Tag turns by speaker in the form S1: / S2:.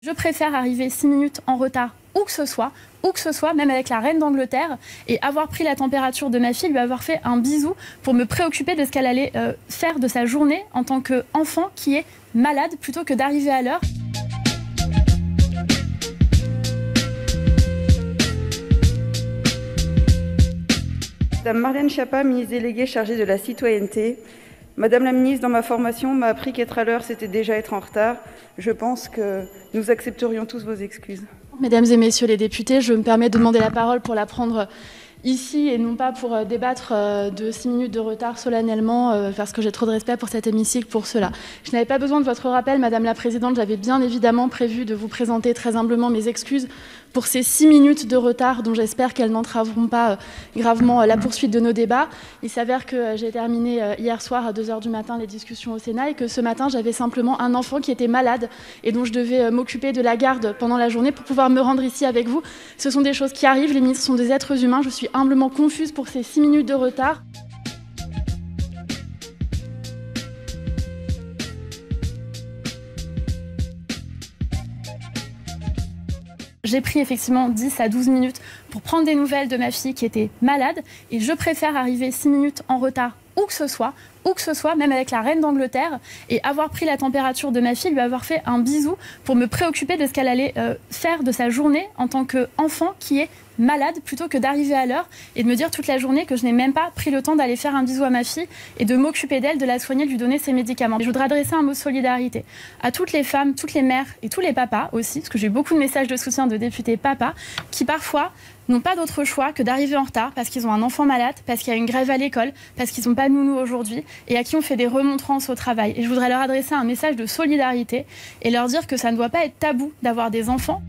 S1: Je préfère arriver 6 minutes en retard où que ce soit, même avec la reine d'Angleterre, et avoir pris la température de ma fille, lui avoir fait un bisou pour me préoccuper de ce qu'elle allait faire de sa journée en tant qu'enfant qui est malade, plutôt que d'arriver à l'heure.
S2: Madame Marlène Schiappa, ministre déléguée chargée de la citoyenneté. Madame la ministre, dans ma formation, m'a appris qu'être à l'heure, c'était déjà être en retard. Je pense que nous accepterions tous vos excuses.
S1: Mesdames et messieurs les députés, je me permets de demander la parole pour la prendre ici et non pas pour débattre de 6 minutes de retard solennellement parce que j'ai trop de respect pour cet hémicycle pour cela. Je n'avais pas besoin de votre rappel, Madame la Présidente. J'avais bien évidemment prévu de vous présenter très humblement mes excuses pour ces 6 minutes de retard dont j'espère qu'elles n'entraveront pas gravement la poursuite de nos débats. Il s'avère que j'ai terminé hier soir à 2h du matin les discussions au Sénat et que ce matin j'avais simplement un enfant qui était malade et dont je devais m'occuper de la garde pendant la journée pour pouvoir me rendre ici avec vous. Ce sont des choses qui arrivent, les ministres sont des êtres humains. Je suis humblement confuse pour ces 6 minutes de retard. J'ai pris effectivement 10 à 12 minutes pour prendre des nouvelles de ma fille qui était malade et je préfère arriver 6 minutes en retard où que ce soit, même avec la reine d'Angleterre, et avoir pris la température de ma fille, lui avoir fait un bisou pour me préoccuper de ce qu'elle allait faire de sa journée en tant qu'enfant qui est malade, plutôt que d'arriver à l'heure et de me dire toute la journée que je n'ai même pas pris le temps d'aller faire un bisou à ma fille et de m'occuper d'elle, de la soigner, de lui donner ses médicaments. Et je voudrais adresser un mot de solidarité à toutes les femmes, toutes les mères et tous les papas aussi, parce que j'ai eu beaucoup de messages de soutien de députés papas qui parfois n'ont pas d'autre choix que d'arriver en retard parce qu'ils ont un enfant malade, parce qu'il y a une grève à l'école, parce qu'ils n'ont pas de nounou aujourd'hui et à qui on fait des remontrances au travail. Et je voudrais leur adresser un message de solidarité et leur dire que ça ne doit pas être tabou d'avoir des enfants.